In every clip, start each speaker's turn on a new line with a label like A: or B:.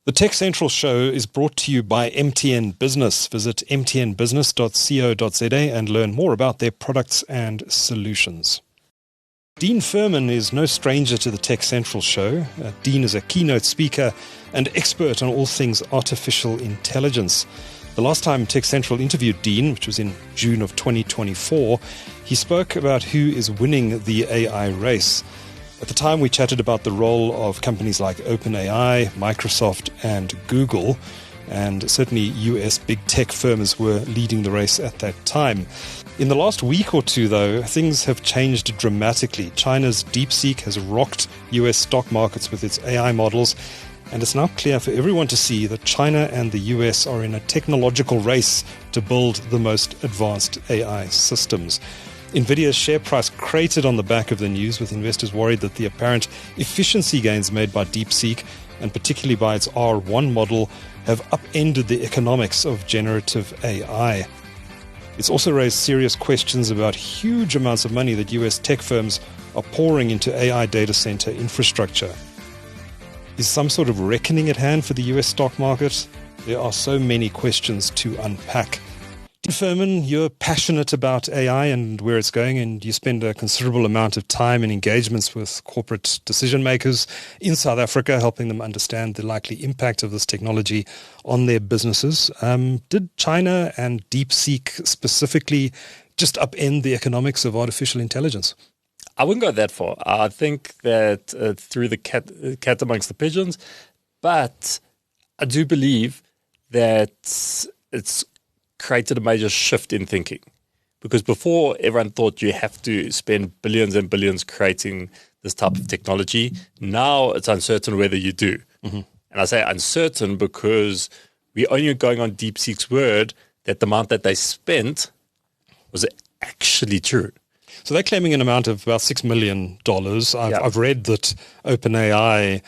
A: The TechCentral Show is brought to you by MTN Business. Visit mtnbusiness.co.za and learn more about their products and solutions. Dean Furman is no stranger to the TechCentral Show. Dean is a keynote speaker and expert on all things artificial intelligence. The last time TechCentral interviewed Dean, which was in June of 2024, he spoke about who is winning the AI race. At the time, we chatted about the role of companies like OpenAI, Microsoft, and Google, and certainly US big tech firms were leading the race at that time. In the last week or two, though, things have changed dramatically. China's DeepSeek has rocked US stock markets with its AI models, and it's now clear for everyone to see that China and the US are in a technological race to build the most advanced AI systems. Nvidia's share price cratered on the back of the news, with investors worried that the apparent efficiency gains made by DeepSeek, and particularly by its R1 model, have upended the economics of generative AI. It's also raised serious questions about huge amounts of money that US tech firms are pouring into AI data center infrastructure. Is some sort of reckoning at hand for the US stock market? There are so many questions to unpack. Dean Furman, you're passionate about AI and where it's going, and you spend a considerable amount of time and engagements with corporate decision makers in South Africa, helping them understand the likely impact of this technology on their businesses. Did China and DeepSeek specifically just upend the economics of artificial intelligence?
B: I wouldn't go that far. I think that threw the cat amongst the pigeons, but I do believe that it's created a major shift in thinking, because before everyone thought you have to spend billions and billions creating this type of technology. Now it's uncertain whether you do. Mm-hmm. And I say uncertain because we're only going on DeepSeek's word that the amount that they spent was actually true.
A: So they're claiming an amount of about $6 million. I've read that OpenAI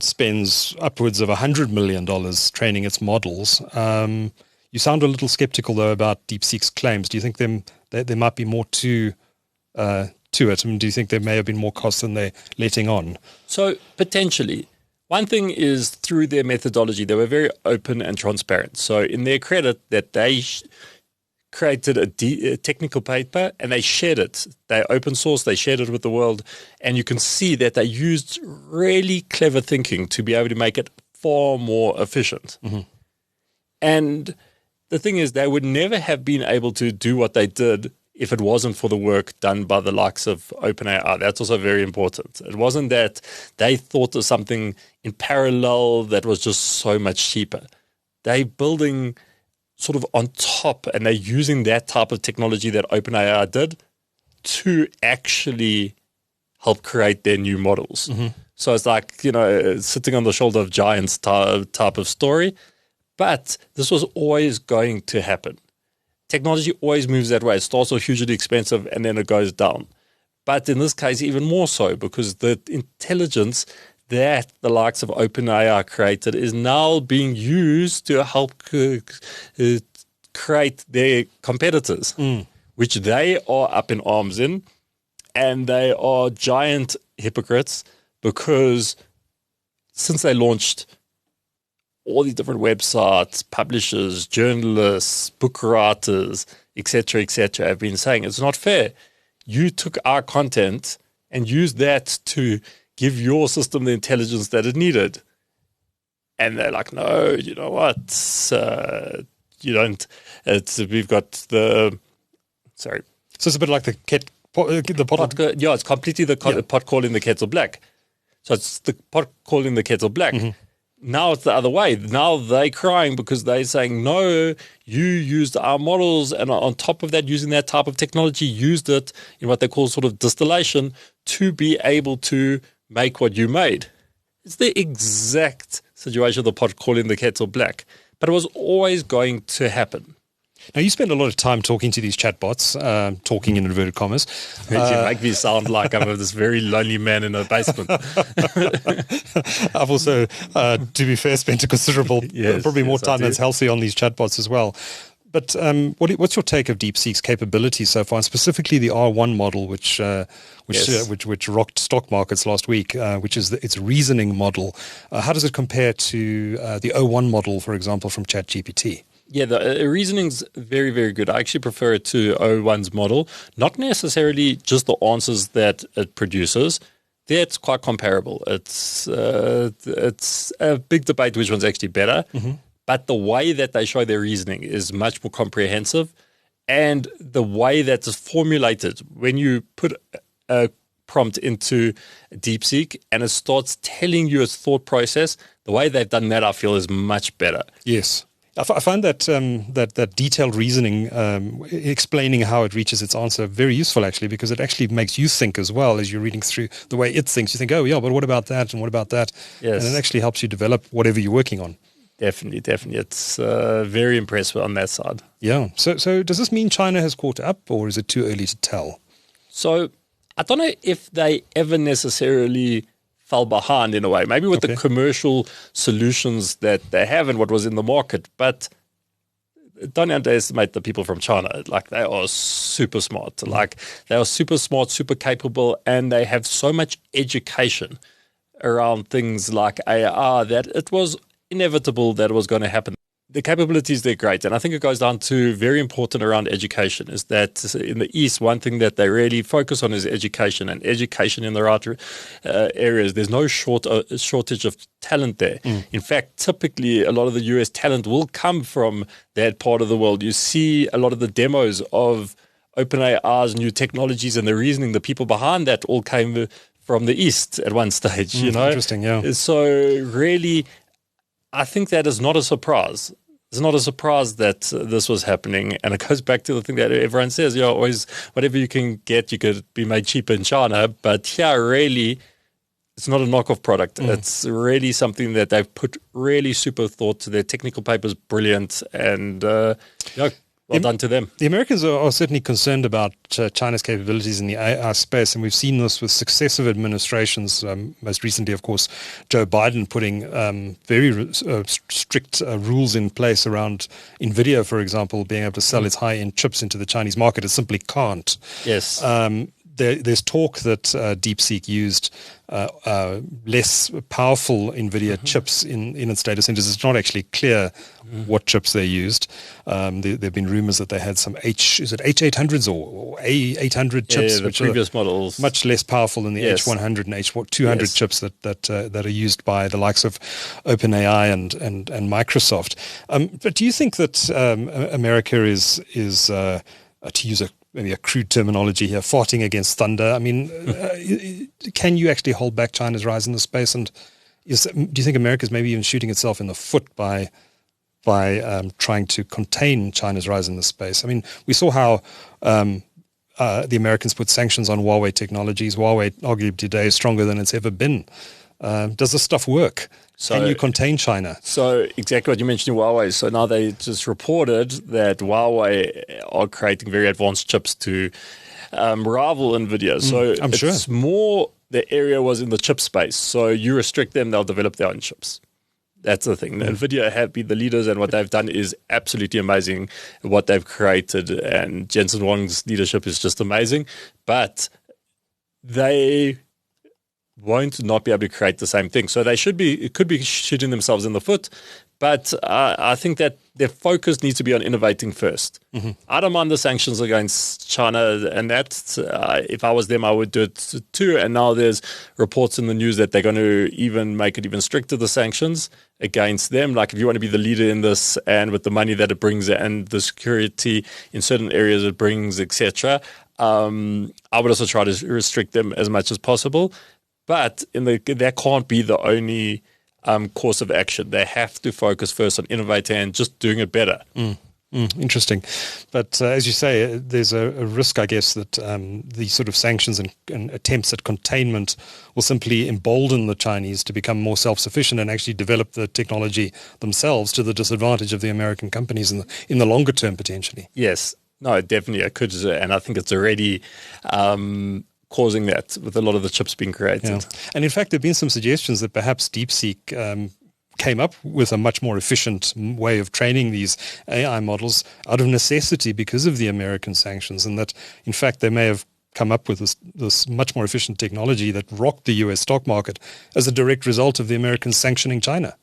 A: spends upwards of $100 million training its models. You sound a little skeptical, though, about DeepSeek's claims. Do you think there might be more to it? I mean, do you think there may have been more costs than they're letting on?
B: So, potentially. One thing is, through their methodology, they were very open and transparent. So, in their credit, that they created a technical paper and they shared it. They open source, they shared it with the world, and you can see that they used really clever thinking to be able to make it far more efficient. Mm-hmm. And the thing is, they would never have been able to do what they did if it wasn't for the work done by the likes of OpenAI. That's also very important. It wasn't that they thought of something in parallel that was just so much cheaper. They're building sort of on top, and they're using that type of technology that OpenAI did to actually help create their new models. Mm-hmm. So it's like, sitting on the shoulder of giants type of story. But this was always going to happen. Technology always moves that way. It starts off hugely expensive and then it goes down. But in this case, even more so, because the intelligence that the likes of OpenAI created is now being used to help create their competitors, which they are up in arms in. And they are giant hypocrites, because since they launched, all these different websites, publishers, journalists, book writers, etc., have been saying it's not fair. You took our content and used that to give your system the intelligence that it needed. And they're like, no, you know what? You don't. We've got the. Sorry.
A: So it's a bit like the pot.
B: Yeah, it's completely the pot calling the kettle black. So it's the pot calling the kettle black. Mm-hmm. Now it's the other way. Now they're crying because they're saying, no, you used our models, and on top of that, using that type of technology, used it in what they call sort of distillation to be able to make what you made. It's the exact situation of the pot calling the kettle black. But it was always going to happen.
A: Now, you spend a lot of time talking to these chatbots, talking in inverted commas.
B: You make me sound like I'm this very lonely man in a basement.
A: I've also, to be fair, spent a considerable, probably more time than healthy on these chatbots as well. But what's your take of DeepSeek's capabilities so far, and specifically the R1 model, which rocked stock markets last week, which is its reasoning model? How does it compare to the O1 model, for example, from ChatGPT?
B: Yeah, the reasoning's very, very good. I actually prefer it to O1's model, not necessarily just the answers that it produces. There, it's quite comparable. It's a big debate which one's actually better. Mm-hmm. But the way that they show their reasoning is much more comprehensive. And the way that it's formulated, when you put a prompt into DeepSeek and it starts telling you its thought process, the way they've done that, I feel, is much better.
A: Yes. I find that that detailed reasoning, explaining how it reaches its answer, very useful, actually, because it actually makes you think as well as you're reading through the way it thinks. You think, oh, yeah, but what about that? And what about that?
B: Yes.
A: And it actually helps you develop whatever you're working on.
B: Definitely. It's very impressive on that side.
A: Yeah. So does this mean China has caught up, or is it too early to tell?
B: So I don't know if they ever necessarily fell behind in a way, maybe with the commercial solutions that they have and what was in the market. But don't underestimate the people from China. Like, they are super smart. Mm-hmm. Like, they are super smart, super capable, and they have so much education around things like AI that it was inevitable that it was going to happen. The capabilities, they're great. And I think it goes down to very important around education, is that in the East, one thing that they really focus on is education, and education in the right areas. There's no shortage of talent there. In fact, typically a lot of the US talent will come from that part of the world. You see a lot of the demos of OpenAI's new technologies and the reasoning, the people behind that all came from the East at one stage, you know.
A: Interesting, yeah.
B: So really, I think that is not a surprise. It's not a surprise that this was happening. And it goes back to the thing that everyone says, always whatever you can get, you could be made cheaper in China. But here, really, it's not a knockoff product. It's really something that they've put really super thought to. Their technical paper is brilliant, and well done to them.
A: The Americans are certainly concerned about China's capabilities in the AI space, and we've seen this with successive administrations. Most recently, of course, Joe Biden putting very strict rules in place around Nvidia, for example, being able to sell its high-end chips into the Chinese market. It simply can't.
B: Yes.
A: There's talk that DeepSeek used less powerful Nvidia chips in its data centers. It's not actually clear what chips they used. There have been rumors that they had some H800s or A800 chips,
B: the
A: which
B: previous
A: are
B: models,
A: much less powerful than the H100 and H200 chips that are used by the likes of OpenAI and Microsoft. But do you think that America is to use maybe a crude terminology here, farting against thunder? I mean, can you actually hold back China's rise in the space? And do you think America's maybe even shooting itself in the foot by trying to contain China's rise in the space? I mean, we saw how the Americans put sanctions on Huawei technologies. Huawei, arguably today, is stronger than it's ever been. Does this stuff work? Can you contain China?
B: So exactly what you mentioned in Huawei. So now they just reported that Huawei are creating very advanced chips to rival Nvidia. So it's more the area was in the chip space. So you restrict them, they'll develop their own chips. That's the thing. Nvidia have been the leaders, and what they've done is absolutely amazing. What they've created, and Jensen Huang's leadership is just amazing. But they won't not be able to create the same thing. So they could be shooting themselves in the foot, but I think that their focus needs to be on innovating first. I don't mind the sanctions against China, and that if I was them, I would do it too. And now there's reports in the news that they're going to even make it even stricter, the sanctions against them. Like, if you want to be the leader in this, and with the money that it brings and the security in certain areas it brings, etc., I would also try to restrict them as much as possible. But that can't be the only course of action. They have to focus first on innovating and just doing it better.
A: Interesting. But as you say, there's a risk, I guess, that these sort of sanctions and attempts at containment will simply embolden the Chinese to become more self-sufficient and actually develop the technology themselves, to the disadvantage of the American companies in the longer term, potentially.
B: Yes. No, definitely it could. And I think it's already causing that with a lot of the chips being created.
A: Yeah. And in fact, there have been some suggestions that perhaps DeepSeek came up with a much more efficient way of training these AI models out of necessity because of the American sanctions, and that, in fact, they may have come up with this much more efficient technology that rocked the US stock market as a direct result of the Americans sanctioning China.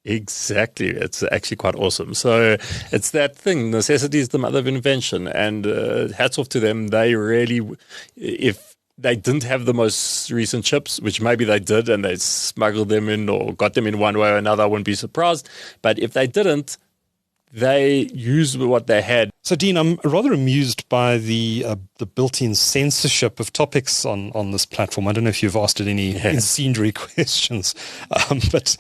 B: Exactly. It's actually quite awesome. So it's that thing. Necessity is the mother of invention. And hats off to them. They really, if they didn't have the most recent chips, which maybe they did and they smuggled them in or got them in one way or another, I wouldn't be surprised. But if they didn't, they used what they had.
A: So, Dean, I'm rather amused by the built-in censorship of topics on this platform. I don't know if you've asked it any incendiary questions, but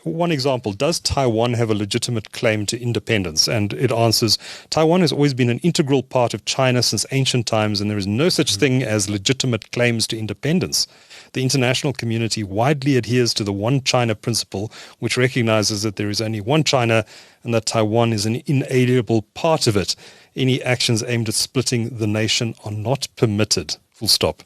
A: one example, does Taiwan have a legitimate claim to independence? And it answers, Taiwan has always been an integral part of China since ancient times, and there is no such thing as legitimate claims to independence. The international community widely adheres to the one China principle, which recognizes that there is only one China and that Taiwan is an inalienable part of it. Any actions aimed at splitting the nation are not permitted. Full stop.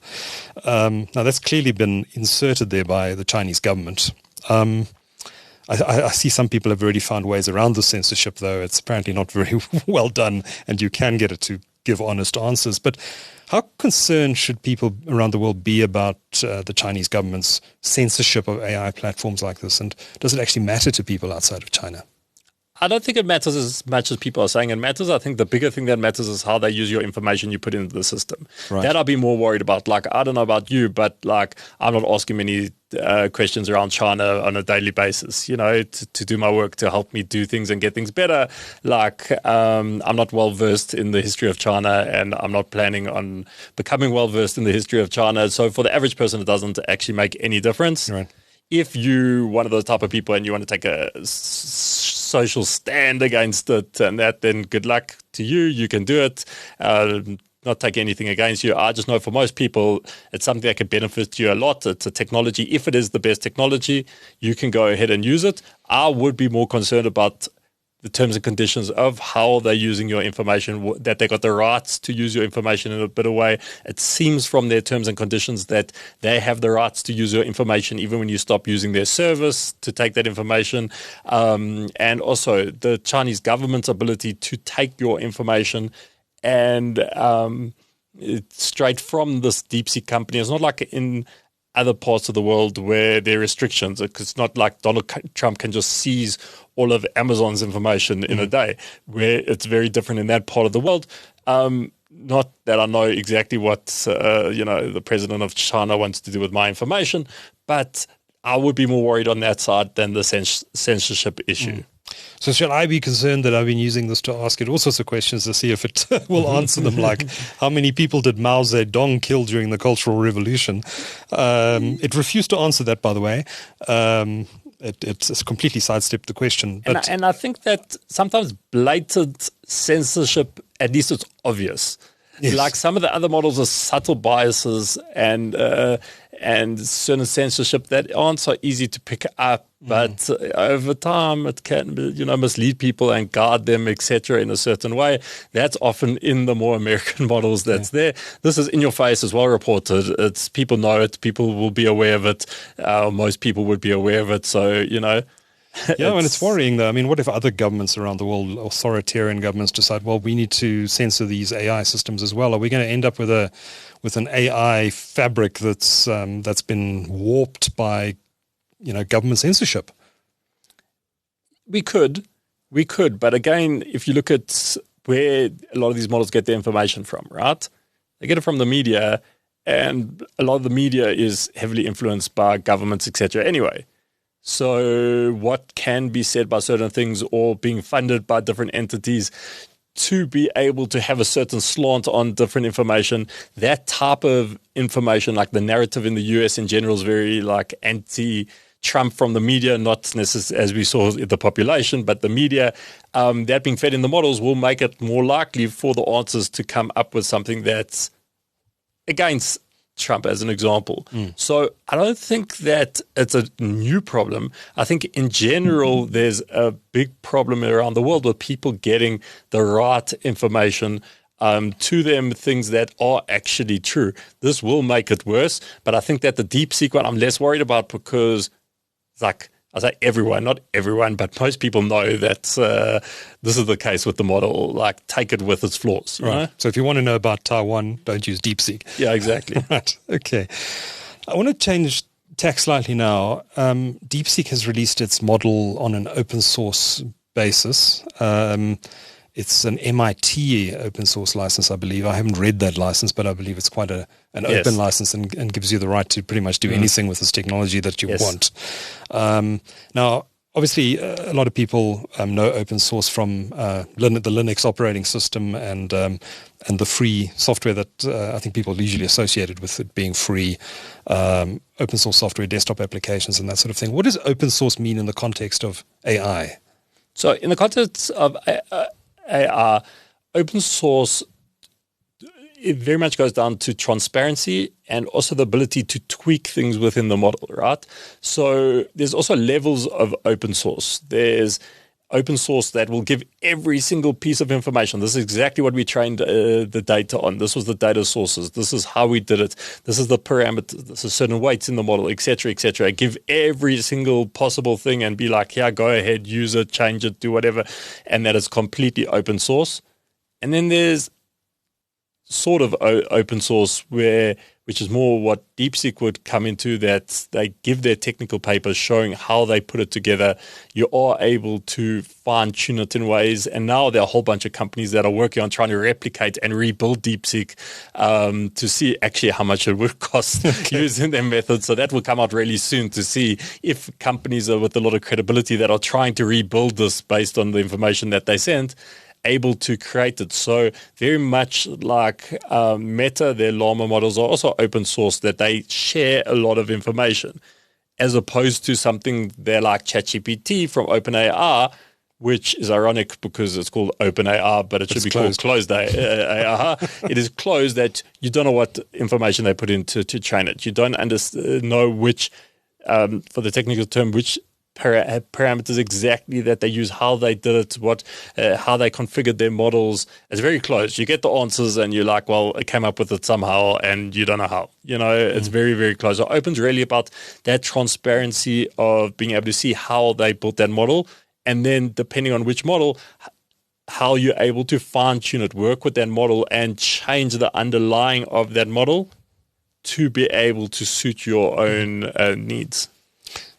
A: Now, that's clearly been inserted there by the Chinese government. I see some people have already found ways around the censorship, though. It's apparently not very well done, and you can get it to give honest answers. But how concerned should people around the world be about the Chinese government's censorship of AI platforms like this? And does it actually matter to people outside of China?
B: I don't think it matters as much as people are saying it matters. I think the bigger thing that matters is how they use your information you put into the system. Right. That I'll be more worried about. Like, I don't know about you, but like, I'm not asking many questions around China on a daily basis, to do my work, to help me do things and get things better. Like, I'm not well versed in the history of China, and I'm not planning on becoming well versed in the history of China. So for the average person, it doesn't actually make any difference. Right. If you're one of those type of people and you want to take a social stand against it and that, then good luck to you. You can do it. Not take anything against you. I just know for most people, it's something that could benefit you a lot. It's a technology. If it is the best technology, you can go ahead and use it. I would be more concerned about the terms and conditions of how they're using your information, that they got the rights to use your information in a better way. It seems from their terms and conditions that they have the rights to use your information even when you stop using their service to take that information. And also the Chinese government's ability to take your information and straight from this DeepSeek company. It's not like in other parts of the world where there are restrictions. It's not like Donald Trump can just seize all of Amazon's information in a day, where it's very different in that part of the world. Not that I know exactly what the president of China wants to do with my information, but I would be more worried on that side than the censorship issue.
A: So shall I be concerned that I've been using this to ask it all sorts of questions to see if it will answer them, like how many people did Mao Zedong kill during the Cultural Revolution? It refused to answer that, by the way. It's completely sidestepped the question. But
B: and I think that sometimes blatant censorship, at least it's obvious. Yes. Like some of the other models are subtle biases and certain censorship that aren't so easy to pick up. But over time, it can mislead people and guard them, etc., in a certain way. That's often in the more American models that's there. This is in your face, as well reported. It's people know it. People will be aware of it. Most people would be aware of it. So,
A: Yeah, and it's worrying, though. I mean, what if other governments around the world, authoritarian governments, decide, well, we need to censor these AI systems as well? Are we going to end up with an AI fabric that's been warped by government censorship?
B: We could, but again, if you look at where a lot of these models get their information from, right? They get it from the media, and a lot of the media is heavily influenced by governments, etc. Anyway. So what can be said by certain things or being funded by different entities to be able to have a certain slant on different information, that type of information, like the narrative in the US in general is very like anti-Trump from the media, not necessarily as we saw the population, but the media, that being fed in the models will make it more likely for the answers to come up with something that's against Trump, as an example. So I don't think that it's a new problem. I think in general, there's a big problem around the world with people getting the right information to them, things that are actually true. This will make it worse, but I think that the DeepSeek one I'm less worried about because it's like I say everyone, not everyone, but most people know that this is the case with the model. Like, take it with its flaws. You know?
A: So if you want to know about Taiwan, don't use DeepSeek.
B: Yeah, exactly.
A: Right. Okay. I want to change tack slightly now. DeepSeek has released its model on an open source basis. It's an MIT open source license, I believe. I haven't read that license, but I believe it's quite an open license and gives you the right to pretty much do anything with this technology that you want. Now, obviously, a lot of people know open source from the Linux operating system and the free software that I think people usually associated with it being free, open source software, desktop applications, and that sort of thing. What does open source mean in the context of AI?
B: So in the context of AI, open source, it very much goes down to transparency and also the ability to tweak things within the model, right? So there's also levels of open source. There's open source that will give every single piece of information. This is exactly what we trained the data on. This was the data sources. This is how we did it. This is the parameters. This is certain weights in the model, etc., etc. Give every single possible thing and be like, yeah, go ahead, use it, change it, do whatever. And that is completely open source. And then there's sort of open source which is more what DeepSeek would come into, that they give their technical papers showing how they put it together. You are able to fine tune it in ways. And now there are a whole bunch of companies that are working on trying to replicate and rebuild DeepSeek to see actually how much it would cost using their method. So that will come out really soon to see if companies are with a lot of credibility that are trying to rebuild this based on the information that they sent, able to create it. So very much like Meta, their Llama models are also open source, that they share a lot of information, as opposed to something they're like ChatGPT from OpenAI, which is ironic because it's called OpenAI, but it should be called closed AI. It is closed, that you don't know what information they put in to train it. You don't know which, for the technical term, which parameters exactly that they use, how they did it, how they configured their models. It's very close. You get the answers and you're like, well, it came up with it somehow, and you don't know how. It's very, very close. So Open's really about that transparency of being able to see how they built that model, and then depending on which model, how you're able to fine-tune it, work with that model, and change the underlying of that model to be able to suit your own needs.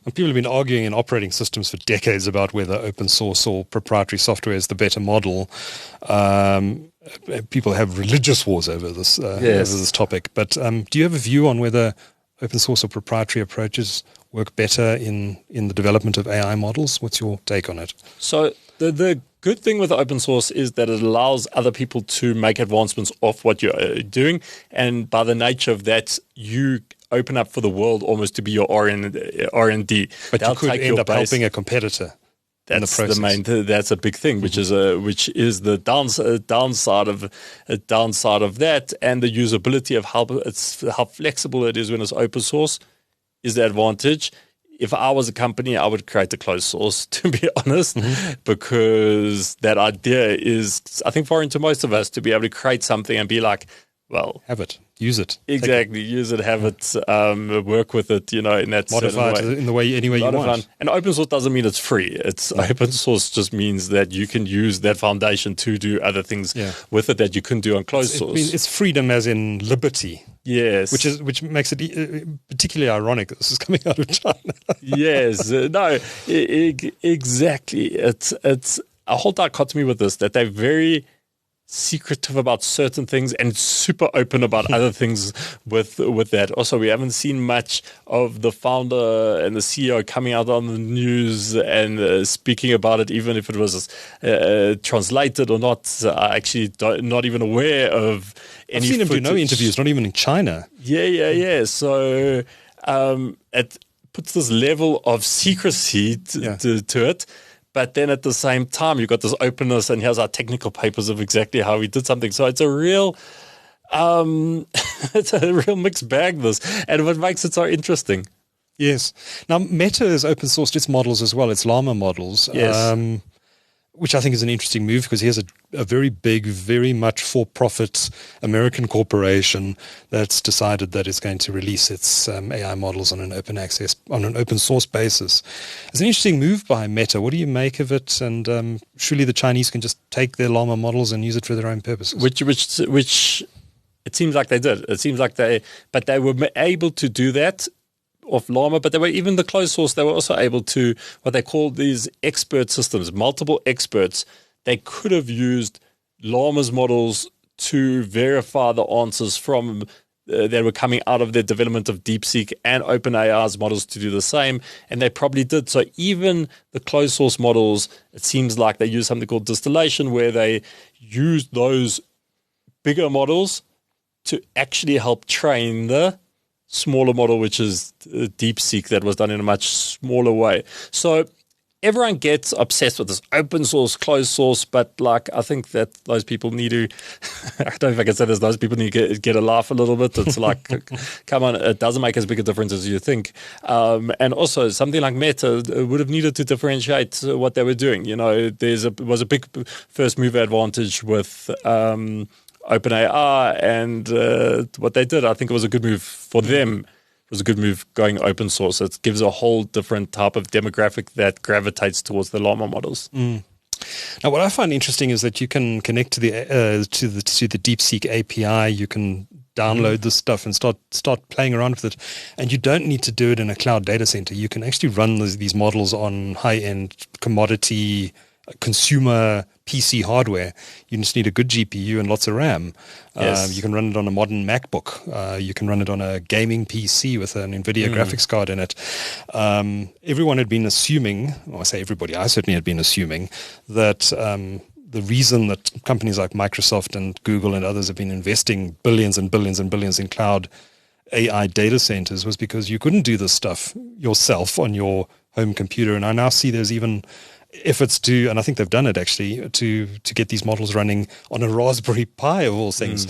A: And people have been arguing in operating systems for decades about whether open source or proprietary software is the better model. People have religious wars over this topic. But do you have a view on whether open source or proprietary approaches work better in the development of AI models? What's your take on it?
B: So the good thing with open source is that it allows other people to make advancements off what you're doing. And by the nature of that, you open up for the world almost to be your R&D.
A: But you could end up helping a competitor.
B: That's that's a big thing, which is the downside of that, and the usability of how flexible it is when it's open source is the advantage. If I was a company, I would create a closed source, to be honest, because that idea is, I think, foreign to most of us, to be able to create something and be like, well,
A: have it, use it.
B: Exactly, use it, have it, work with it, in that
A: modify it in the way any way you want.
B: And open source doesn't mean it's free. Open source just means that you can use that foundation to do other things with it that you couldn't do on closed source.
A: It's freedom as in liberty.
B: Yes,
A: which makes it particularly ironic that this is coming out of China.
B: Yes, exactly. It's a whole dichotomy with this, that they're very secretive about certain things and super open about other things with that. Also, we haven't seen much of the founder and the CEO coming out on the news and speaking about it, even if it was translated or not. Actually, not even aware of any
A: I've seen him
B: footage.
A: do no interviews, not even in China.
B: Yeah. So it puts this level of secrecy to it. But then at the same time, you've got this openness, and here's our technical papers of exactly how we did something. So it's a real, mixed bag, this, and what makes it so interesting.
A: Yes. Now, Meta has open sourced its models as well, its Llama models.
B: Yes.
A: which I think is an interesting move because he has a very big, very much for-profit American corporation that's decided that it's going to release its AI models on an open source basis. It's an interesting move by Meta. What do you make of it? And surely the Chinese can just take their llama models and use it for their own purposes.
B: Which it seems like they did. It seems like they were able to do that of llama, but they were even the closed source. They were also able to what they call these expert systems, multiple experts. They could have used llama's models to verify the answers from that were coming out of the development of DeepSeek and OpenAI's models to do the same, and they probably did. So even the closed source models, it seems like they use something called distillation, where they use those bigger models to actually help train the smaller model, which is DeepSeek, that was done in a much smaller way. So everyone gets obsessed with this open source, closed source, but I think that those people need to, I don't know if I can say this, those people need to get a laugh a little bit. It's come on, it doesn't make as big a difference as you think. And also something like Meta would have needed to differentiate what they were doing. Was a big first mover advantage with OpenAI and what they did. I think it was a good move for them. It was a good move going open source. It gives a whole different type of demographic that gravitates towards the llama models.
A: Now, what I find interesting is that you can connect to the DeepSeek API. You can download this stuff and start playing around with it, and you don't need to do it in a cloud data center. You can actually run these models on high-end commodity consumer PC hardware. You just need a good GPU and lots of RAM.
B: Yes.
A: You can run it on a modern MacBook. You can run it on a gaming PC with an Nvidia graphics card in it. Everyone had been assuming, or I say everybody, I certainly had been assuming that the reason that companies like Microsoft and Google and others have been investing billions and billions and billions in cloud AI data centers was because you couldn't do this stuff yourself on your home computer. And I now see there's even efforts to, and I think they've done it actually, to get these models running on a Raspberry Pi of all things.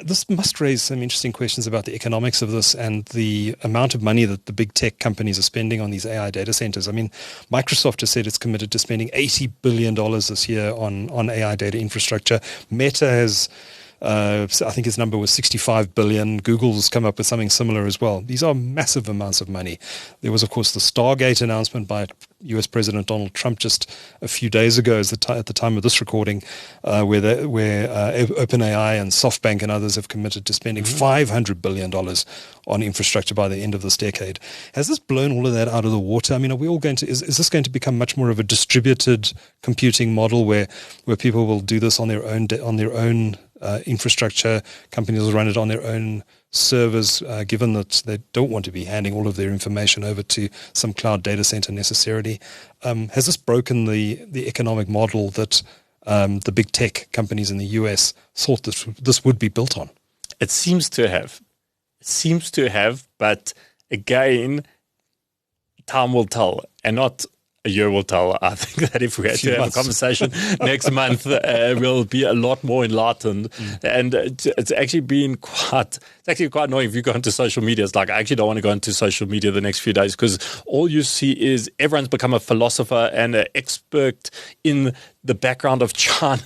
A: This must raise some interesting questions about the economics of this and the amount of money that the big tech companies are spending on these AI data centers. I mean, Microsoft has said it's committed to spending $80 billion this year on AI data infrastructure. Meta has I think his number was 65 billion. Google's come up with something similar as well. These are massive amounts of money. There was, of course, the Stargate announcement by US President Donald Trump just a few days ago at the time of this recording, where OpenAI and SoftBank and others have committed to spending $500 billion on infrastructure by the end of this decade. Has this blown all of that out of the water? I mean, are we all going to, is this going to become much more of a distributed computing model where people will do this on their own infrastructure? Companies will run it on their own servers, given that they don't want to be handing all of their information over to some cloud data center necessarily. Has this broken the economic model that the big tech companies in the US thought this would be built on?
B: It seems to have. But again, time will tell, and not a year will tell. I think that if we had to have a conversation next month, we'll be a lot more enlightened. And it's actually quite annoying if you go into social media. It's like, I actually don't want to go into social media the next few days because all you see is everyone's become a philosopher and an expert in the background of China.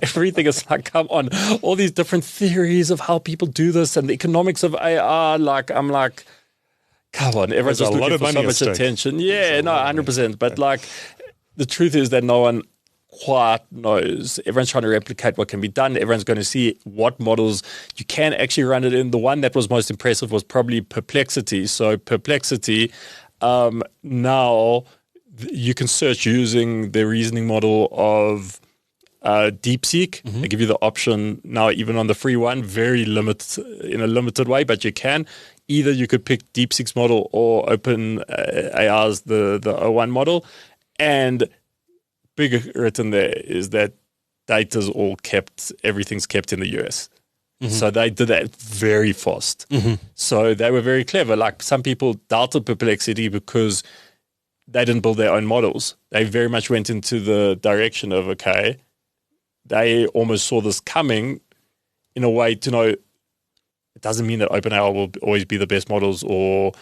B: Everything is like, come on, all these different theories of how people do this and the economics of AI. I'm like, come on, everyone's just looking for so much attention. Yeah, no, 100%. But the truth is that no one quite knows. Everyone's trying to replicate what can be done. Everyone's going to see what models you can actually run it in. The one that was most impressive was probably Perplexity. So Perplexity, now you can search using the reasoning model of DeepSeek. They give you the option now, even on the free one, very limited in a limited way, but you can. Either you could pick DeepSeek's model or OpenAI's the O1 model. And big written there is that data's all kept, everything's kept in the US. So they did that very fast. So they were very clever. Like some people doubted Perplexity because they didn't build their own models. They very much went into the direction of, okay, they almost saw this coming in a way to know it doesn't mean that OpenAI will always be the best models or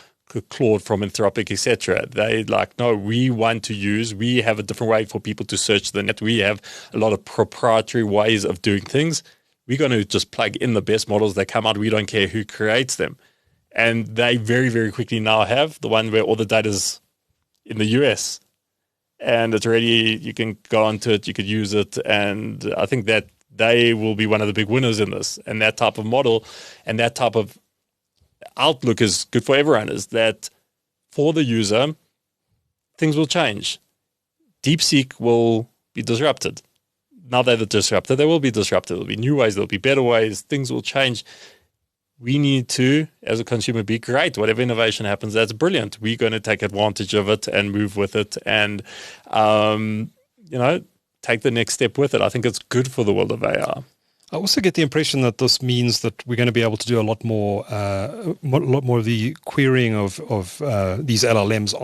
B: Claude from Anthropic, etc. They like, no, we have a different way for people to search the net. We have a lot of proprietary ways of doing things. We're going to just plug in the best models that come out. We don't care who creates them. And they very, very quickly now have the one where all the data's in the US. And it's already, you can go onto it, you could use it. And I think that they will be one of the big winners in this. And that type of model and that type of outlook is good for everyone, is that for the user, things will change. DeepSeek will be disrupted. Now they're disrupted, they will be disrupted. There'll be new ways, there'll be better ways, things will change. We need to, as a consumer, be great. Whatever innovation happens, that's brilliant. We're going to take advantage of it and move with it and, take the next step with it. I think it's good for the world of AI.
A: I also get the impression that this means that we're going to be able to do a lot more of the querying of these LLMs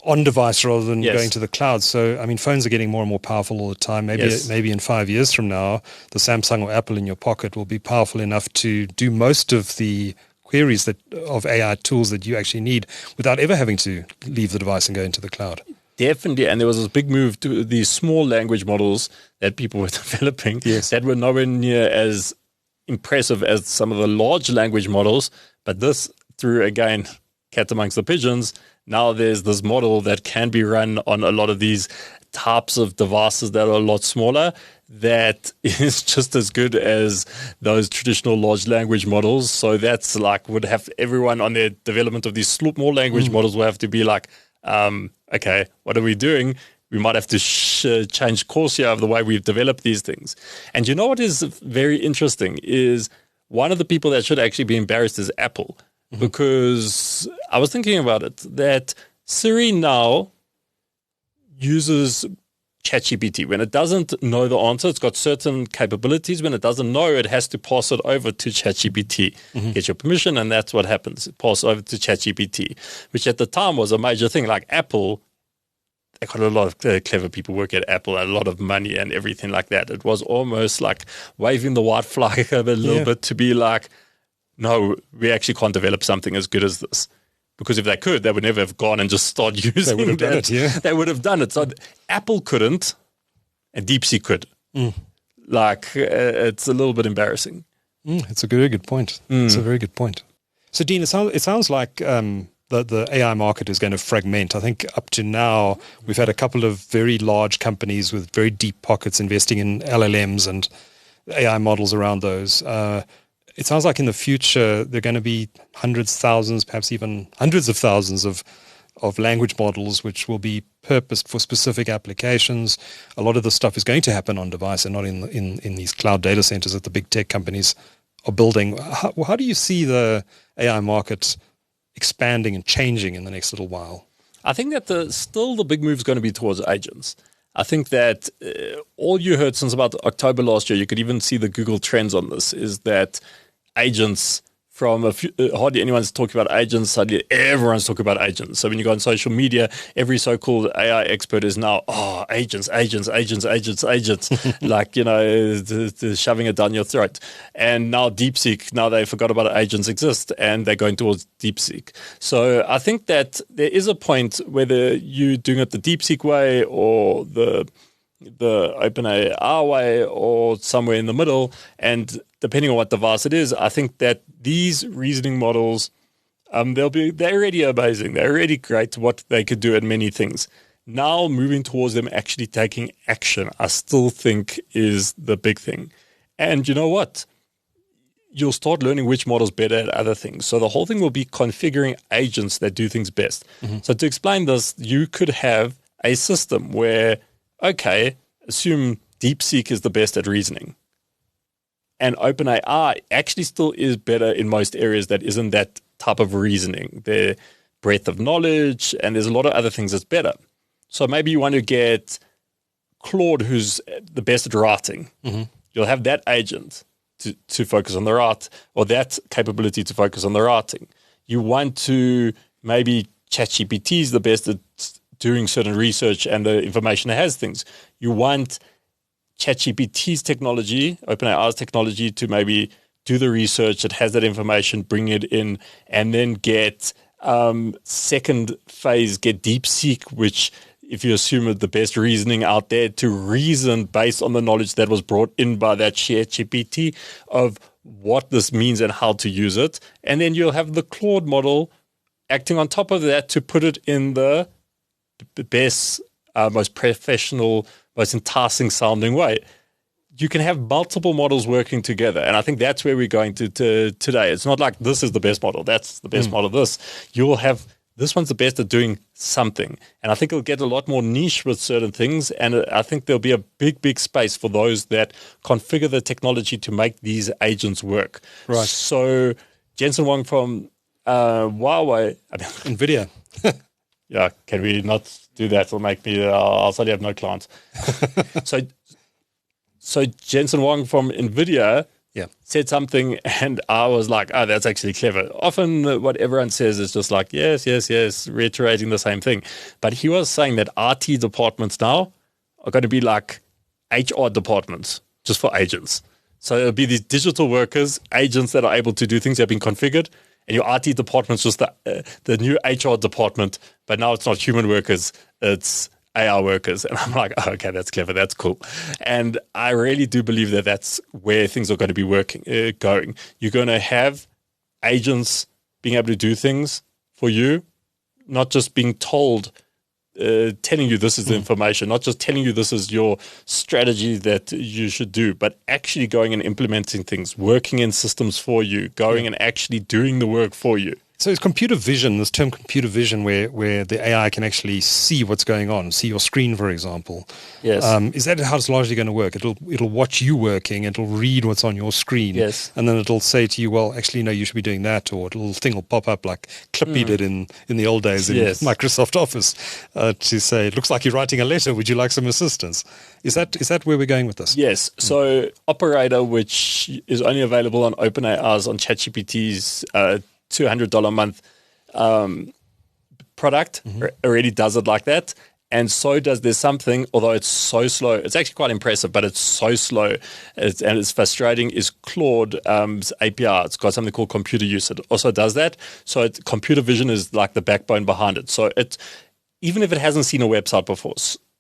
A: on device rather than going to the cloud. So, I mean, phones are getting more and more powerful all the time. Maybe in 5 years from now, the Samsung or Apple in your pocket will be powerful enough to do most of the queries of AI tools that you actually need without ever having to leave the device and go into the cloud.
B: Definitely, and there was this big move to these small language models that people were developing that were nowhere near as impressive as some of the large language models. But this, through, again, cat amongst the pigeons, now there's this model that can be run on a lot of these types of devices that are a lot smaller that is just as good as those traditional large language models. So that's like, would have everyone on their development of these small language models will have to be like, okay, what are we doing? We might have to change course here of the way we've developed these things. And you know what is very interesting is one of the people that should actually be embarrassed is Apple, because I was thinking about it, that Siri now uses ChatGPT. When it doesn't know the answer, it's got certain capabilities. When it doesn't know, it has to pass it over to ChatGPT. Get your permission, and that's what happens. It passes over to ChatGPT, which at the time was a major thing. Like Apple, they got a lot of clever people work at Apple, and a lot of money and everything like that. It was almost like waving the white flag a little bit to be like, no, we actually can't develop something as good as this. Because if they could, they would never have gone and just started using
A: They would have done it,
B: They would have done it. So Apple couldn't, and DeepSeek could. Like, it's a little bit embarrassing.
A: It's a very good point. It's a very good point. So, Dean, it sounds like the AI market is going to fragment. I think up to now, we've had a couple of very large companies with very deep pockets investing in LLMs and AI models around those. It sounds like in the future, there are going to be hundreds, thousands, perhaps even hundreds of thousands of language models which will be purposed for specific applications. A lot of the stuff is going to happen on device and not in these cloud data centers that the big tech companies are building. How do you see the AI market expanding and changing in the next little while?
B: I think that still the big move is going to be towards agents. I think that all you heard since about October last year, you could even see the Google trends on this, is that agents from hardly anyone's talking about agents, suddenly everyone's talking about agents. So when you go on social media, every so-called AI expert is now, agents, like, shoving it down your throat. And now DeepSeek, now they forgot about agents exist and they're going towards DeepSeek. So I think that there is a point, whether you're doing it the DeepSeek way or the OpenAI way or somewhere in the middle, and depending on what device it is, I think that these reasoning models, they're already amazing. They're already great what they could do at many things. Now moving towards them actually taking action, I still think is the big thing. And you know what? You'll start learning which model's better at other things. So the whole thing will be configuring agents that do things best. So to explain this, you could have a system where, okay, assume DeepSeek is the best at reasoning. And OpenAI actually still is better in most areas that isn't that type of reasoning. Their breadth of knowledge, and there's a lot of other things that's better. So maybe you want to get Claude, who's the best at writing. You'll have that agent to focus on the write, or that capability to focus on the writing. You want to, maybe ChatGPT is the best at doing certain research and the information it has things. You want ChatGPT's technology, OpenAI's technology, to maybe do the research that has that information, bring it in, and then get second phase get DeepSeek, which if you assume the best reasoning out there to reason based on the knowledge that was brought in by that ChatGPT of what this means and how to use it. And then you'll have the Claude model acting on top of that to put it in the best, most professional, most enticing sounding way. You can have multiple models working together. And I think that's where we're going to today. It's not like this is the best model, that's the best model, this. You'll have, this one's the best at doing something. And I think it'll get a lot more niche with certain things. And I think there'll be a big, big space for those that configure the technology to make these agents work.
A: Right.
B: So Jensen Huang from Huawei,
A: Nvidia.
B: Yeah, can we not do that? It'll make me, I'll suddenly have no clients. So Jensen Huang from Nvidia said something, and I was like, oh, that's actually clever. Often what everyone says is just like, yes, reiterating the same thing. But he was saying that RT departments now are going to be like HR departments, just for agents. So it'll be these digital workers, agents that are able to do things that have been configured, and your RT department's just the new HR department, but now it's not human workers, it's AI workers. And I'm like, oh, okay, that's clever, that's cool. And I really do believe that that's where things are going to be going. You're going to have agents being able to do things for you, not just being told, telling you this is the information, not just telling you this is your strategy that you should do, but actually going and implementing things, working in systems for you, going and actually doing the work for you.
A: So it's computer vision, this term computer vision, where the AI can actually see what's going on, see your screen, for example.
B: Yes.
A: Is that how it's largely going to work? It'll watch you working, it'll read what's on your screen.
B: Yes.
A: And then it'll say to you, well, actually, no, you should be doing that, or a little thing will pop up like Clippy did in the old days in Microsoft Office to say, it looks like you're writing a letter, would you like some assistance? Is that where we're going with this?
B: Yes. So Operator, which is only available on OpenAI's, on ChatGPT's $200 a month product, already does it like that. And so does There's Something, although it's so slow. It's actually quite impressive, but it's so slow and it's frustrating, is Claude API. It's got something called computer use. It also does that. So computer vision is like the backbone behind it. So even if it hasn't seen a website before,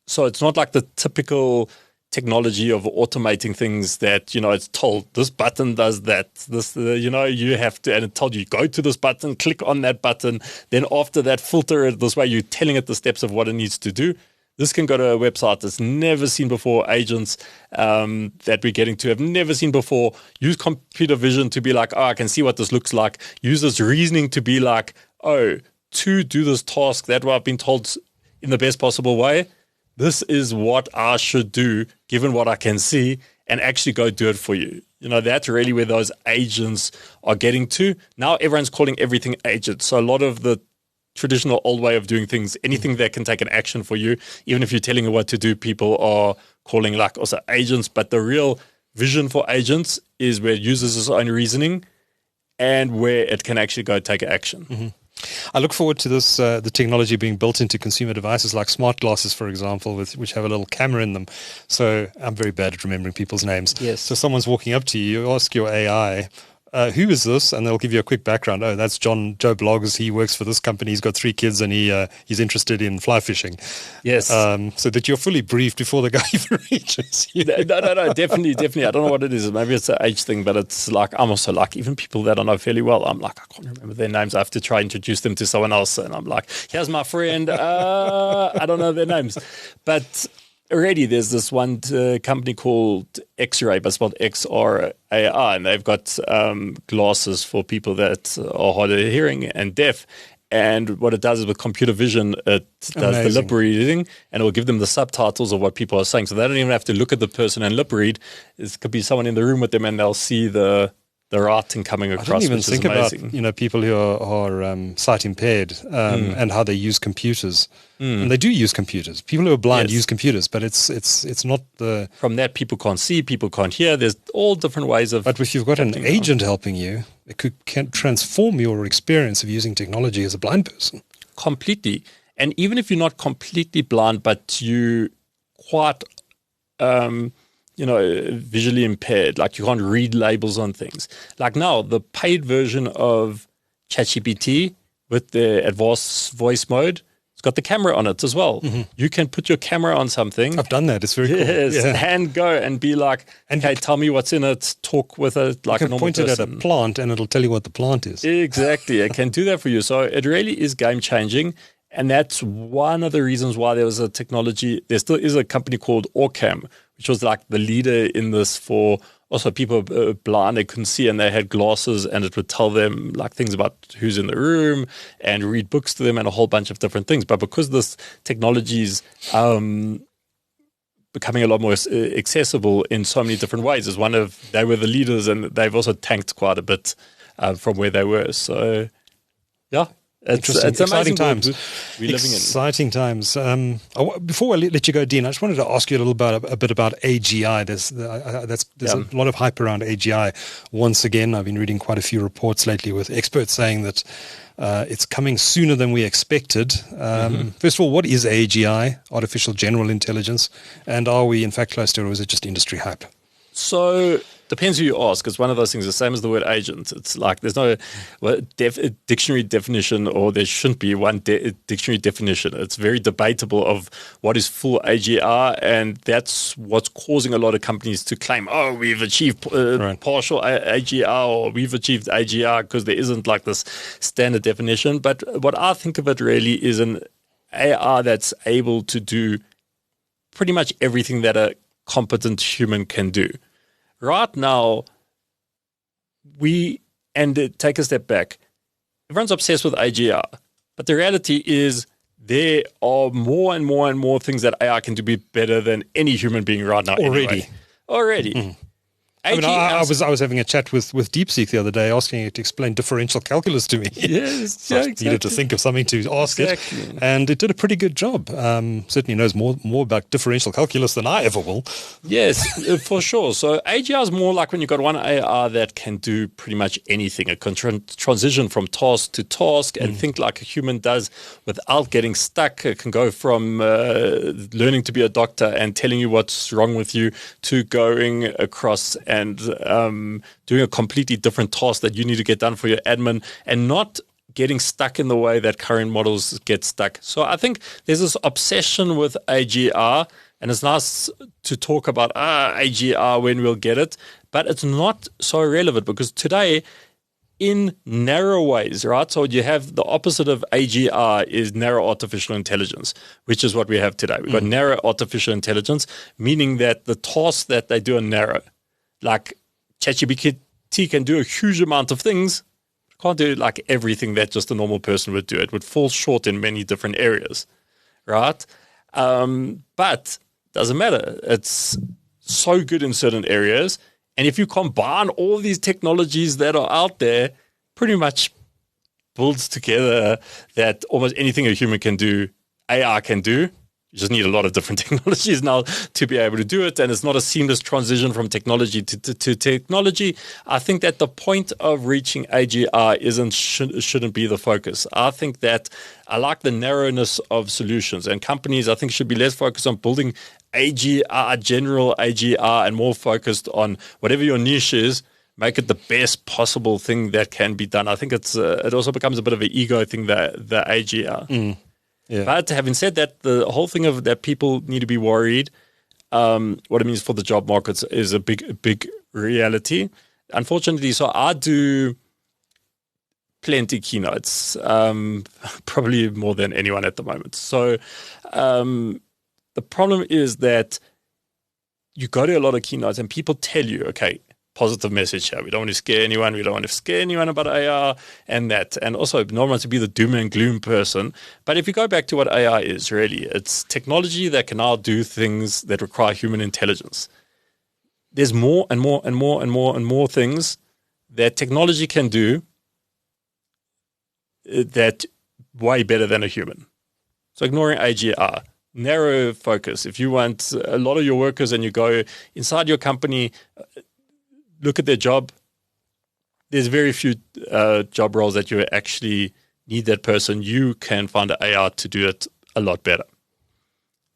B: so it's not like the typical technology of automating things that, it's told this button does that, this, you have to, and it told you go to this button, click on that button, then after that filter it this way, you're telling it the steps of what it needs to do. This can go to a website that's never seen before. Agents that we're getting to have never seen before. Use computer vision to be like, oh, I can see what this looks like. Use this reasoning to be like, oh, to do this task that I've been told in the best possible way, this is what I should do given what I can see, and actually go do it for you. That's really where those agents are getting to. Now everyone's calling everything agent. So a lot of the traditional old way of doing things, anything that can take an action for you, even if you're telling it what to do, people are calling like also agents. But the real vision for agents is where it uses its own reasoning and where it can actually go take action.
A: I look forward to this, the technology being built into consumer devices like smart glasses, for example, which have a little camera in them. So I'm very bad at remembering people's names.
B: Yes.
A: So someone's walking up to you, you ask your AI, who is this? And they'll give you a quick background. Oh, that's Joe Bloggers. He works for this company. He's got 3 kids and he's interested in fly fishing.
B: Yes.
A: So that you're fully briefed before the guy even reaches you.
B: No, definitely. I don't know what it is. Maybe it's an age thing, but it's like, I'm also like, even people that I know fairly well, I'm like, I can't remember their names. I have to try and introduce them to someone else. And I'm like, here's my friend. I don't know their names. But already there's this one company called X-Ray, but spelled XRAI, and they've got glasses for people that are hard of hearing and deaf. And what it does is with computer vision, it does the lip reading, and it will give them the subtitles of what people are saying. So they don't even have to look at the person and lip read. It could be someone in the room with them, and they'll see the writing coming across.
A: I didn't even
B: which
A: think
B: is amazing.
A: about people who are sight impaired and how they use computers. And they do use computers. People who are blind use computers, but it's not the...
B: From that, people can't see, people can't hear. There's all different ways of...
A: But if you've got an agent helping you, it can transform your experience of using technology as a blind person.
B: Completely. And even if you're not completely blind, but you quite... visually impaired, like you can't read labels on things. Like now, the paid version of ChatGPT with the advanced voice mode, it's got the camera on it as well. You can put your camera on something.
A: I've done that. It's very cool.
B: And go and be like, okay, tell me what's in it, talk with it like a normal person.
A: You can point it at a plant and it'll tell you what the plant is.
B: Exactly. It can do that for you. So it really is game-changing. And that's one of the reasons why there was a technology. There still is a company called Orcam, which was like the leader in this for also people blind, they couldn't see, and they had glasses, and it would tell them like things about who's in the room and read books to them and a whole bunch of different things. But because this technology is becoming a lot more accessible in so many different ways, they were the leaders, and they've also tanked quite a bit from where they were. So, yeah. It's
A: exciting times.
B: We're living in.
A: Exciting times. Before I let you go, Dean, I just wanted to ask you a bit about AGI. There's a lot of hype around AGI. Once again, I've been reading quite a few reports lately with experts saying that it's coming sooner than we expected. First of all, what is AGI, artificial general intelligence, and are we in fact close to it, or is it just industry hype?
B: So depends who you ask. It's one of those things, the same as the word agent. It's like there's no dictionary definition, or there shouldn't be one dictionary definition. It's very debatable of what is full AGR, and that's what's causing a lot of companies to claim, oh, we've achieved partial AGR, or we've achieved AGR, because there isn't like this standard definition. But what I think of it really is an AR that's able to do pretty much everything that a competent human can do. Right now, take a step back, everyone's obsessed with AGR, but the reality is there are more and more and more things that AI can do better than any human being right now. Already.
A: I was having a chat with DeepSeek the other day, asking it to explain differential calculus to me.
B: Yes,
A: so I needed to think of something to ask it, and it did a pretty good job. Certainly knows more about differential calculus than I ever will.
B: Yes, for sure. So AGR is more like when you've got one AR that can do pretty much anything. It can transition from task to task and think like a human does without getting stuck. It can go from learning to be a doctor and telling you what's wrong with you to going across and doing a completely different task that you need to get done for your admin, and not getting stuck in the way that current models get stuck. So I think there's this obsession with AGR, and it's nice to talk about AGR when we'll get it, but it's not so relevant because today, in narrow ways, right? So you have the opposite of AGR is narrow artificial intelligence, which is what we have today. We've got narrow artificial intelligence, meaning that the tasks that they do are narrow. Like ChatGPT can do a huge amount of things, can't do like everything that just a normal person would do. It would fall short in many different areas, right? But doesn't matter. It's so good in certain areas. And if you combine all these technologies that are out there, pretty much builds together that almost anything a human can do, AI can do. You just need a lot of different technologies now to be able to do it. And it's not a seamless transition from technology to technology. I think that the point of reaching AGR shouldn't be the focus. I think that I like the narrowness of solutions, and companies, I think, should be less focused on building AGR, general AGR, and more focused on whatever your niche is, make it the best possible thing that can be done. I think it also becomes a bit of an ego thing, the AGR. Yeah. But having said that, the whole thing of that people need to be worried, what it means for the job markets is a big reality. Unfortunately, so I do plenty keynotes, probably more than anyone at the moment. So the problem is that you go to a lot of keynotes and people tell you, okay, positive message here. We don't want to scare anyone. We don't want to scare anyone about AR and that. And also, not want to be the doom and gloom person. But if you go back to what AI is, really, it's technology that can now do things that require human intelligence. There's more and more and more and more and more things that technology can do that way better than a human. So ignoring AGR, narrow focus. If you want a lot of your workers and you go inside your company, look at their job, there's very few job roles that you actually need that person. You can find an AR to do it a lot better.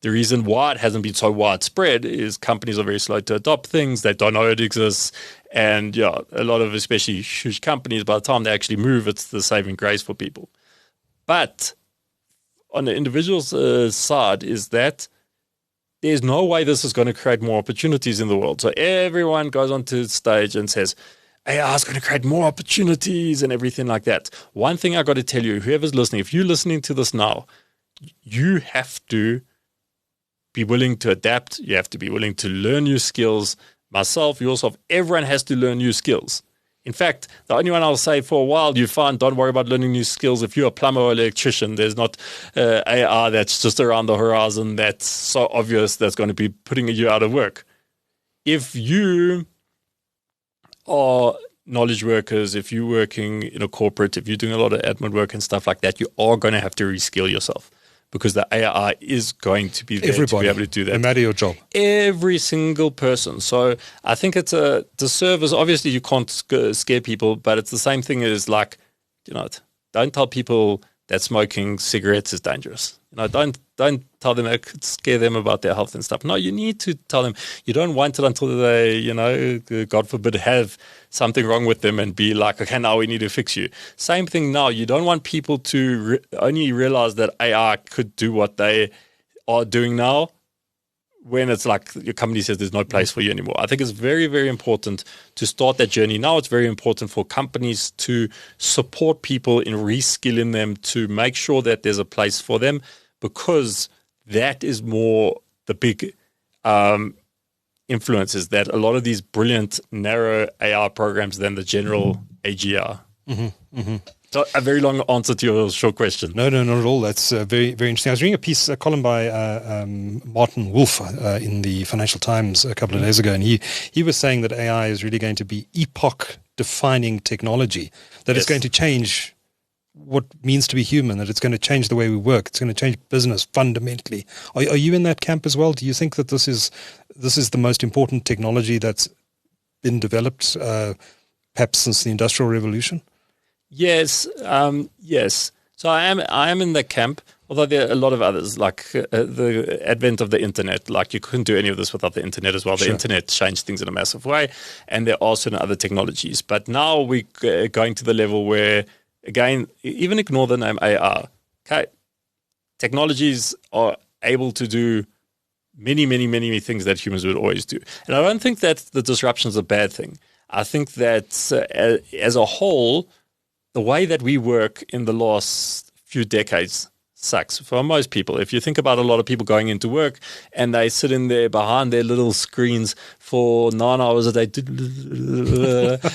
B: The reason why it hasn't been so widespread is companies are very slow to adopt things. They don't know it exists. And a lot of especially huge companies, by the time they actually move, it's the saving grace for people. But on the individual's side is that there's no way this is going to create more opportunities in the world. So everyone goes onto the stage and says, AI is going to create more opportunities and everything like that. One thing I got to tell you, whoever's listening, if you're listening to this now, you have to be willing to adapt. You have to be willing to learn new skills. Myself, yourself, everyone has to learn new skills. In fact, the only one I'll say for a while, you find, don't worry about learning new skills. If you're a plumber or electrician, there's not AI that's just around the horizon that's so obvious that's going to be putting you out of work. If you are knowledge workers, if you're working in a corporate, if you're doing a lot of admin work and stuff like that, you are going to have to reskill yourself because the AI is going to be there to be able to do that.
A: No matter your job.
B: Every single person. So I think it's a disservice. Obviously, you can't scare people, but it's the same thing as like, don't tell people that smoking cigarettes is dangerous. Don't tell them it could scare them about their health and stuff. No, you need to tell them. You don't want it until they, God forbid, have something wrong with them and be like, okay, now we need to fix you. Same thing now. You don't want people to only realize that AI could do what they are doing now when it's like your company says there's no place for you anymore. I think it's very, very important to start that journey now. It's very important for companies to support people in reskilling them to make sure that there's a place for them, because that is more the big influence, is that a lot of these brilliant narrow AI programs than the general AGR.
A: Mm-hmm, mm-hmm.
B: So a very long answer to your short question.
A: No, not at all. That's very, very interesting. I was reading a column by Martin Wolf in the Financial Times a couple of days ago, and he was saying that AI is really going to be epoch-defining technology, that it's going to change what it means to be human, that it's going to change the way we work, it's going to change business fundamentally. Are you in that camp as well? Do you think that this is the most important technology that's been developed perhaps since the Industrial Revolution?
B: Yes, yes. So I am in the camp, although there are a lot of others, like the advent of the internet. Like you couldn't do any of this without the internet as well. The internet changed things in a massive way, and there are certain other technologies. But now we're going to the level where, again, even ignore the name AI. Okay, technologies are able to do many, many, many things that humans would always do. And I don't think that the disruption is a bad thing. I think that as a whole, the way that we work in the last few decades sucks for most people. If you think about a lot of people going into work and they sit in there behind their little screens for 9 hours a day,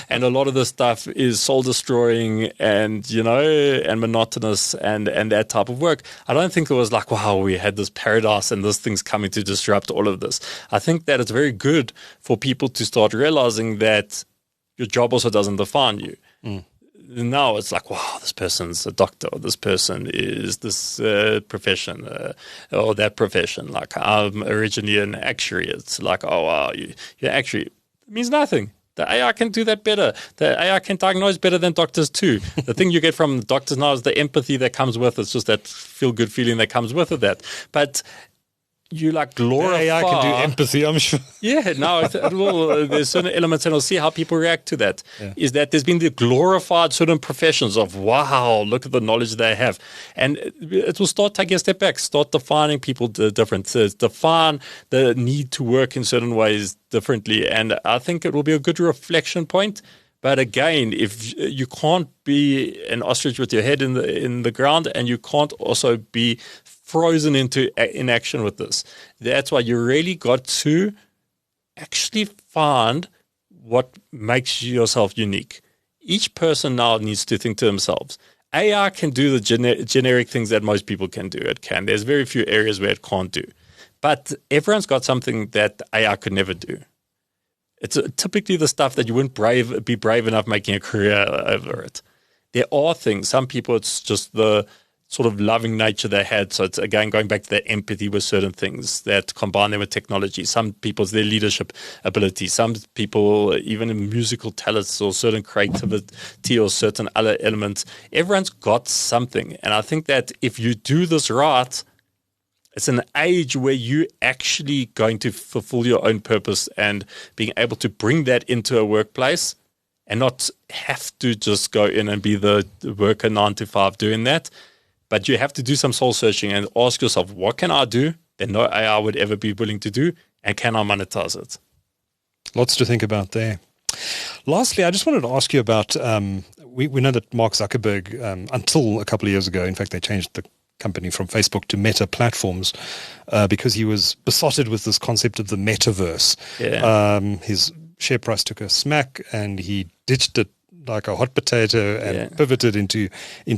B: and a lot of the stuff is soul destroying and monotonous and that type of work. I don't think it was like, wow, we had this paradise and this thing's coming to disrupt all of this. I think that it's very good for people to start realizing that your job also doesn't define you. Now it's like, wow, this person's a doctor, or this person is this profession or that profession. Like, I'm originally an actuary. It's like, oh, wow, you're actuary. It means nothing. The AI can do that better. The AI can diagnose better than doctors too. The thing you get from doctors now is the empathy that comes with it. It's just that feel-good feeling that comes with that. But you like glorify.
A: The AI can do empathy, I'm sure.
B: Yeah, no, it will. There's certain elements, and I'll see how people react to that. Yeah. Is that there's been the glorified certain professions of, wow, look at the knowledge they have. And it will start taking a step back, start defining people different, define the need to work in certain ways differently. And I think it will be a good reflection point. But again, if you can't be an ostrich with your head in the ground, and you can't also be frozen into inaction with this. That's why you really got to actually find what makes yourself unique. Each person now needs to think to themselves, AI can do the generic things that most people can do. It can. There's very few areas where it can't do. But everyone's got something that AI could never do. It's typically the stuff that you wouldn't be brave enough making a career over it. There are things. Some people, it's just the sort of loving nature they had. So it's, again, going back to that empathy with certain things that combine them with technology. Some people's their leadership ability. Some people, even in musical talents or certain creativity or certain other elements. Everyone's got something. And I think that if you do this right, it's an age where you're actually going to fulfill your own purpose and being able to bring that into a workplace and not have to just go in and be the worker 9 to 5 doing that. but you have to do some soul searching and ask yourself, what can I do that no AI would ever be willing to do, and can I monetize it?
A: Lots to think about there. Lastly, I just wanted to ask you about, we know that Mark Zuckerberg, until a couple of years ago, in fact, they changed the company from Facebook to Meta Platforms because he was besotted with this concept of the metaverse.
B: Yeah.
A: His share price took a smack and he ditched it like a hot potato and pivoted into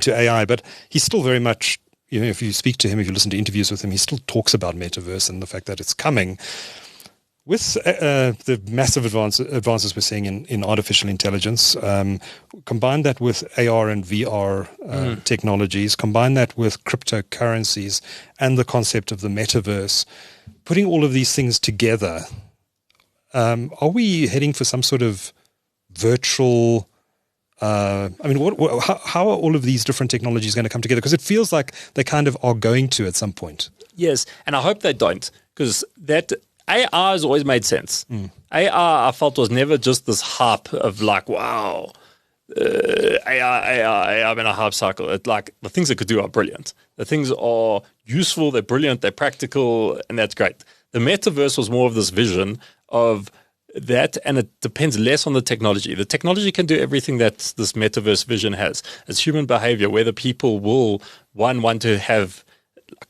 A: AI. But he's still very much, if you speak to him, if you listen to interviews with him, he still talks about metaverse and the fact that it's coming. With the massive advances we're seeing in artificial intelligence, combine that with AR and VR technologies, combine that with cryptocurrencies and the concept of the metaverse, putting all of these things together, are we heading for some sort of virtual... how are all of these different technologies going to come together? Because it feels like they kind of are going to at some point.
B: Yes, and I hope they don't, because that... AR has always made sense. AR, I felt, was never just this hype of like, wow, AI, I'm in a hype cycle. It's like the things it could do are brilliant. The things are useful, they're brilliant, they're practical, and that's great. The metaverse was more of this vision of that, and it depends less on the technology. The technology can do everything that this metaverse vision has. It's human behavior, whether people will, want to have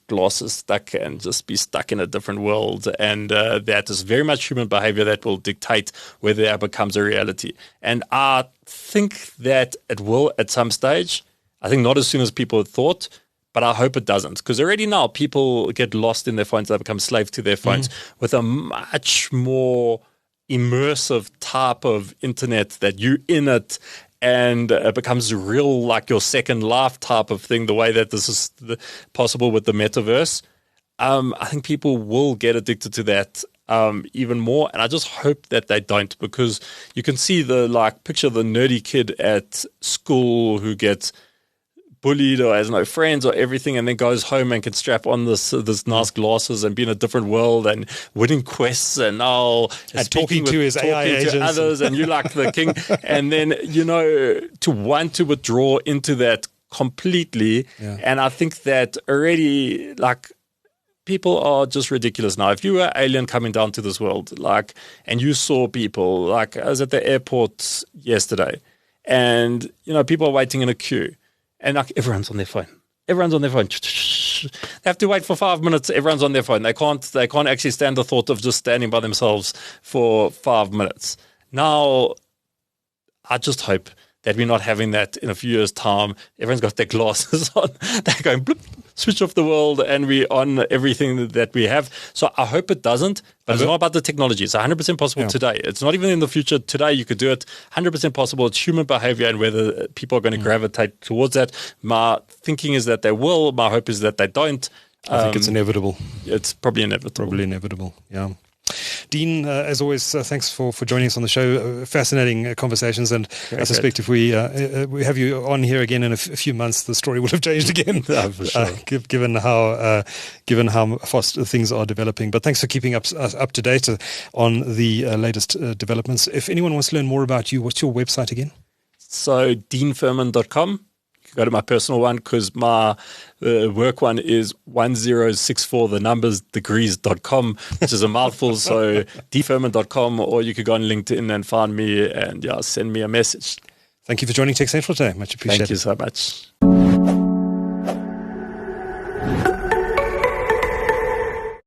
B: glasses stuck and just be stuck in a different world, and that is very much human behavior that will dictate whether that becomes a reality. And I think that it will at some stage. I think not as soon as people had thought, but I hope it doesn't, because already now people get lost in their phones. They become slave to their phones with a much more immersive type of internet that you in it, and it becomes real, like your second life type of thing, the way that this is possible with the metaverse. I think people will get addicted to that even more, and I just hope that they don't, because you can see picture the nerdy kid at school who gets bullied or has no friends or everything, and then goes home and can strap on this nice glasses and be in a different world and winning quests and
A: talking to his AI agents
B: to others, and you like the king. And then to want to withdraw into that completely. And I think that already people are just ridiculous now. If you were an alien coming down to this world, and you saw people, I was at the airport yesterday, and people are waiting in a queue. And everyone's on their phone. Everyone's on their phone. They have to wait for 5 minutes. Everyone's on their phone. They can't actually stand the thought of just standing by themselves for 5 minutes. Now, I just hope that we're not having that in a few years' time. Everyone's got their glasses on. They're going, bloop, switch off the world, and we're on everything that we have. So I hope it doesn't, but it's not about the technology. It's 100% possible today. It's not even in the future. Today you could do it. 100% possible. It's human behavior and whether people are going to gravitate towards that. My thinking is that they will. My hope is that they don't.
A: I think it's inevitable.
B: It's probably inevitable.
A: Yeah. Dean, as always, thanks for joining us on the show. Fascinating conversations, and I suspect if we have you on here again in a few months, the story will have changed again.
B: For sure.
A: Given how fast things are developing. But thanks for keeping us up to date on the latest developments. If anyone wants to learn more about you, what's your website again?
B: So deanfurman.com. Go to my personal one, because my work one is 1064 degrees.com, which is a mouthful. So deanfurman.com, or you could go on LinkedIn and find me and send me a message.
A: Thank you for joining Tech Central today. Much appreciated.
B: Thank you so much.